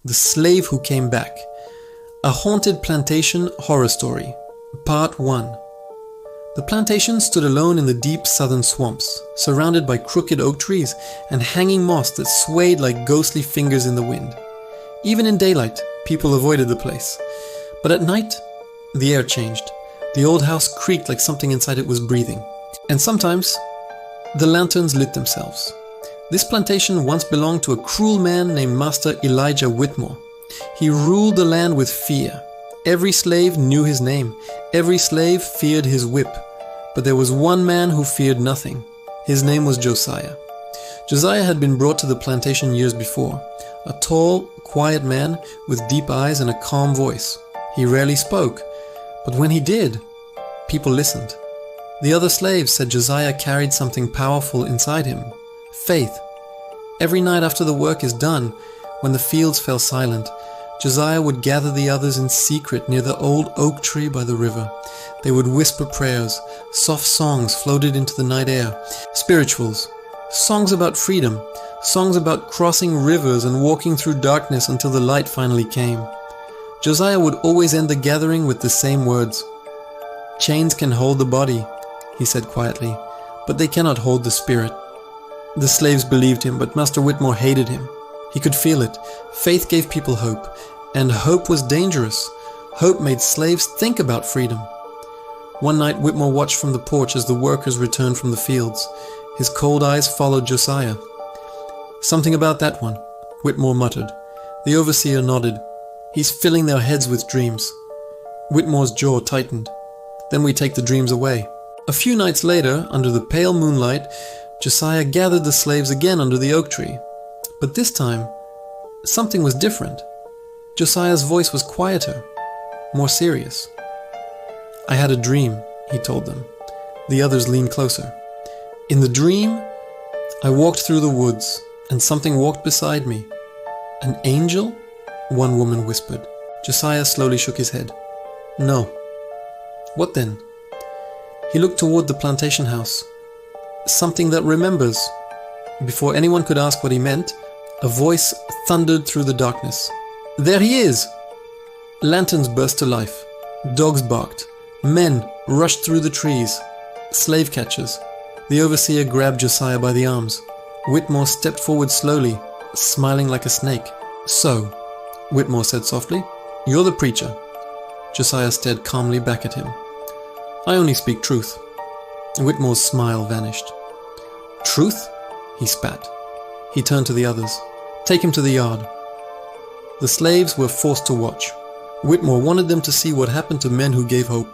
The Slave Who Came Back. A Haunted Plantation Horror Story. Part 1. The plantation stood alone in the deep southern swamps, surrounded by crooked oak trees and hanging moss that swayed like ghostly fingers in the wind. Even in daylight, people avoided the place. But at night, the air changed. The old house creaked like something inside it was breathing. And sometimes, the lanterns lit themselves. This plantation once belonged to a cruel man named Master Elijah Whitmore. He ruled the land with fear. Every slave knew his name. Every slave feared his whip. But there was one man who feared nothing. His name was Josiah. Josiah had been brought to the plantation years before. A tall, quiet man with deep eyes and a calm voice. He rarely spoke, but when he did, people listened. The other slaves said Josiah carried something powerful inside him. Faith. Every night after the work is done, when the fields fell silent, Josiah would gather the others in secret near the old oak tree by the river. They would whisper prayers. Soft songs floated into the night air. Spirituals. Songs about freedom. Songs about crossing rivers and walking through darkness until the light finally came. Josiah would always end the gathering with the same words. "Chains can hold the body," he said quietly, "but they cannot hold the spirit." The slaves believed him, but Master Whitmore hated him. He could feel it. Faith gave people hope, and hope was dangerous. Hope made slaves think about freedom. One night Whitmore watched from the porch as the workers returned from the fields. His cold eyes followed Josiah. "Something about that one," Whitmore muttered. The overseer nodded. "He's filling their heads with dreams." Whitmore's jaw tightened. "Then we take the dreams away." A few nights later, under the pale moonlight, Josiah gathered the slaves again under the oak tree. But this time, something was different. Josiah's voice was quieter, more serious. "I had a dream," he told them. The others leaned closer. "In the dream, I walked through the woods, and something walked beside me." "An angel?" one woman whispered. Josiah slowly shook his head. "No." "What then?" He looked toward the plantation house. "Something that remembers." Before anyone could ask what he meant, a voice thundered through the darkness. "There he is!" Lanterns burst to life. Dogs barked. Men rushed through the trees. Slave catchers. The overseer grabbed Josiah by the arms. Whitmore stepped forward slowly, smiling like a snake. "So," Whitmore said softly, "you're the preacher." Josiah stared calmly back at him. "I only speak truth." Whitmore's smile vanished. "Truth?" he spat. He turned to the others. "Take him to the yard." The slaves were forced to watch. Whitmore wanted them to see what happened to men who gave hope.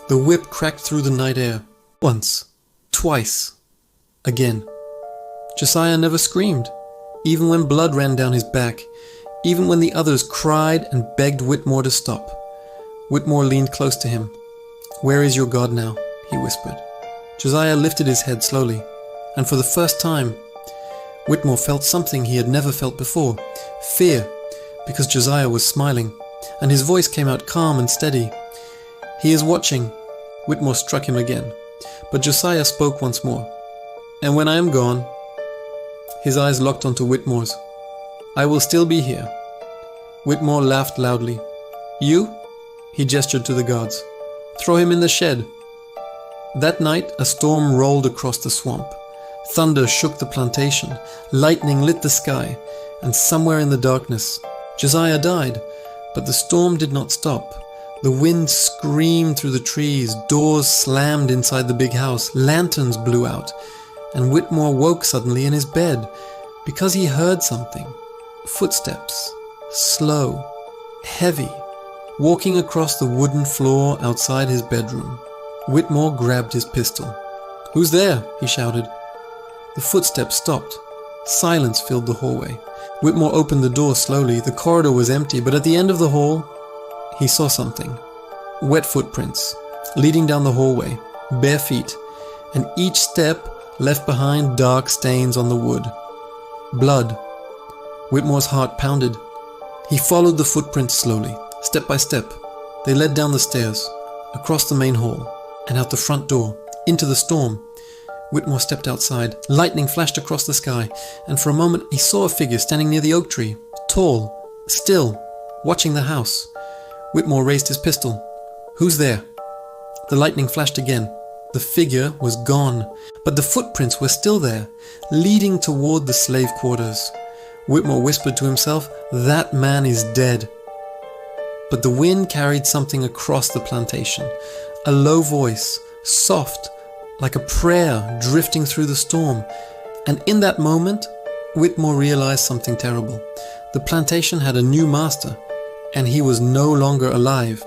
The whip cracked through the night air. Once. Twice. Again. Josiah never screamed, even when blood ran down his back, even when the others cried and begged Whitmore to stop. Whitmore leaned close to him. "Where is your God now?" he whispered. Josiah lifted his head slowly, and for the first time, Whitmore felt something he had never felt before. Fear, because Josiah was smiling, and his voice came out calm and steady. "He is watching." Whitmore struck him again, but Josiah spoke once more. "And when I am gone," his eyes locked onto Whitmore's, "I will still be here." Whitmore laughed loudly. "You?" He gestured to the guards. "Throw him in the shed." That night, a storm rolled across the swamp. Thunder shook the plantation, lightning lit the sky, and somewhere in the darkness, Josiah died. But the storm did not stop. The wind screamed through the trees, doors slammed inside the big house, lanterns blew out, and Whitmore woke suddenly in his bed because he heard something. Footsteps, slow, heavy, walking across the wooden floor outside his bedroom. Whitmore grabbed his pistol. "Who's there?" he shouted. The footsteps stopped. Silence filled the hallway. Whitmore opened the door slowly. The corridor was empty, but at the end of the hall, he saw something. Wet footprints, leading down the hallway, bare feet, and each step left behind dark stains on the wood. Blood. Whitmore's heart pounded. He followed the footprints slowly, step by step. They led down the stairs, across the main hall, and out the front door, into the storm. Whitmore stepped outside. Lightning flashed across the sky, and for a moment he saw a figure standing near the oak tree. Tall, Still, watching the house, Whitmore raised his pistol. "Who's there?" The lightning flashed again. The figure was gone, but the footprints were still there, leading toward the slave quarters. Whitmore whispered to himself, "That man is dead." But the wind carried something across the plantation, a low voice, soft, like a prayer drifting through the storm. And in that moment, Whitmore realized something terrible. The plantation had a new master, and he was no longer alive.